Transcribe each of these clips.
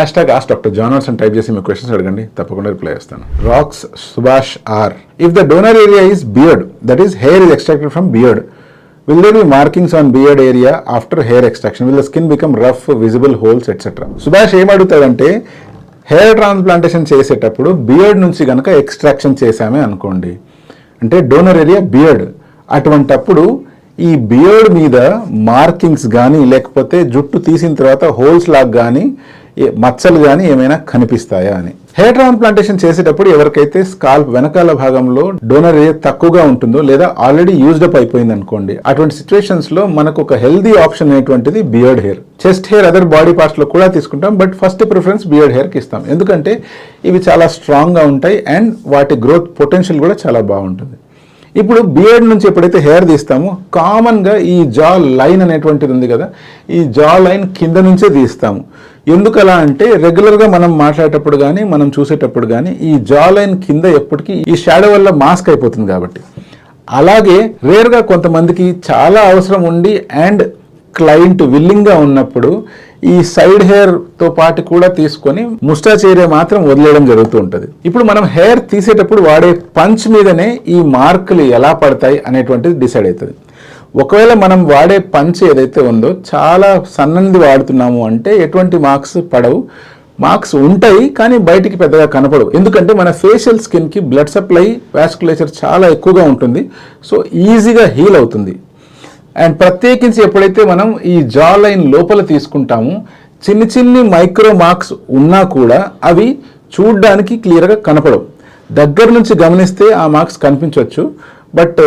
#ask Dr. John Watson type చేసి మీ questions అడగండి, తప్పకుండా రిప్లై చేస్తాను. రాక్స్ Subhash R, if the donor area is beard, that is hair is extracted from beard, will there be markings on beard area after hair extraction? Will the skin become rough, visible holes, etc.? Subhash ఏం అడుగుతాడంటే, hair transplantation చేసేటప్పుడు beard నుంచి కనుక extraction చేసామే అనుకోండి, అంటే donor area beard, అటువంటప్పుడు ఈ beard మీద markings కానీ లేకపోతే జుట్టు తీసిన తర్వాత హోల్స్ లాగా కానీ మచ్చలు కానీ ఏమైనా కనిపిస్తాయా అని. హెయిర్ ట్రాన్స్ప్లాంటేషన్ చేసేటప్పుడు ఎవరికైతే స్కాల్ప్ వెనకాల భాగంలో డోనర్ ఏరియా తక్కువగా ఉంటుందో లేదా ఆల్రెడీ యూజ్డ్ అప్ అయిపోయింది అనుకోండి, అటువంటి సిచ్యువేషన్స్ లో మనకు ఒక హెల్దీ ఆప్షన్ అనేటువంటిది beard hair. Chest hair other body parts లో కూడా తీసుకుంటాం, but first preference beard hair కి ఇస్తాం. ఎందుకంటే ఇవి చాలా స్ట్రాంగ్ గా ఉంటాయి అండ్ వాటి గ్రోత్ పొటెన్షియల్ కూడా చాలా బాగుంటుంది. ఇప్పుడు బియర్డ్ నుంచి ఎప్పుడైతే హెయిర్ తీస్తామో కామన్గా ఈ జా లైన్ అనేటువంటిది ఉంది కదా, ఈ జా లైన్ కింద నుంచే తీస్తాము. ఎందుకలా అంటే రెగ్యులర్గా మనం మాట్లాడేటప్పుడు కానీ మనం చూసేటప్పుడు కానీ ఈ జా లైన్ కింద ఎప్పటికీ ఈ షాడో వల్ల మాస్క్ అయిపోతుంది కాబట్టి. అలాగే రేర్గా కొంతమందికి చాలా అవసరం ఉండి అండ్ క్లయింట్ విల్లింగ్గా ఉన్నప్పుడు ఈ సైడ్ హెయిర్తో పాటు కూడా తీసుకొని ముస్టాచ్ ఏరియా మాత్రం వదిలేయడం జరుగుతూ ఉంటుంది. ఇప్పుడు మనం హెయిర్ తీసేటప్పుడు వాడే పంచ్ మీదనే ఈ మార్కులు ఎలా పడతాయి అనేటువంటిది డిసైడ్ అవుతుంది. ఒకవేళ మనం వాడే పంచ్ ఏదైతే ఉందో చాలా సన్నది వాడుతున్నాము అంటే ఎటువంటి మార్క్స్ పడవు, మార్క్స్ ఉంటాయి కానీ బయటికి పెద్దగా కనపడవు. ఎందుకంటే మన ఫేషియల్ స్కిన్కి బ్లడ్ సప్లై వాస్కులేచర్ చాలా ఎక్కువగా ఉంటుంది, సో ఈజీగా హీల్ అవుతుంది. అండ్ ప్రత్యేకించి ఎప్పుడైతే మనం ఈ జా లైన్ లోపల తీసుకుంటామో చిన్ని చిన్ని మైక్రో మార్క్స్ ఉన్నా కూడా అవి చూడ్డానికి క్లియర్గా కనపడవు. దగ్గర నుంచి గమనిస్తే ఆ మార్క్స్ కనిపించవచ్చు, బట్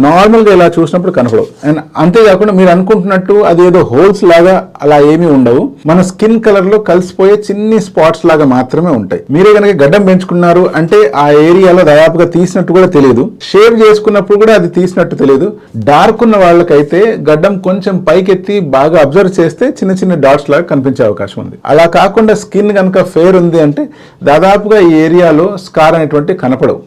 నార్మల్గా ఇలా చూసినప్పుడు కనపడవు. అండ్ అంతేకాకుండా మీరు అనుకుంటున్నట్టు అది ఏదో హోల్స్ లాగా అలా ఏమీ ఉండవు, మన స్కిన్ కలర్లో కలిసిపోయే చిన్ని స్పాట్స్ లాగా మాత్రమే ఉంటాయి. మీరే కనుక గడ్డం పెంచుకున్నారు అంటే ఆ ఏరియాలో దాదాపుగా తీసినట్టు కూడా తెలియదు, షేవ్ చేసుకున్నప్పుడు కూడా అది తీసినట్టు తెలియదు. డార్క్ ఉన్న వాళ్ళకైతే గడ్డం కొంచెం పైకెత్తి బాగా అబ్జర్వ్ చేస్తే చిన్న చిన్న డాట్స్ లాగా కనిపించే అవకాశం ఉంది. అలా కాకుండా స్కిన్ కనుక ఫేర్ ఉంది అంటే దాదాపుగా ఈ ఏరియాలో స్కార్ అనేటువంటి కనపడవు.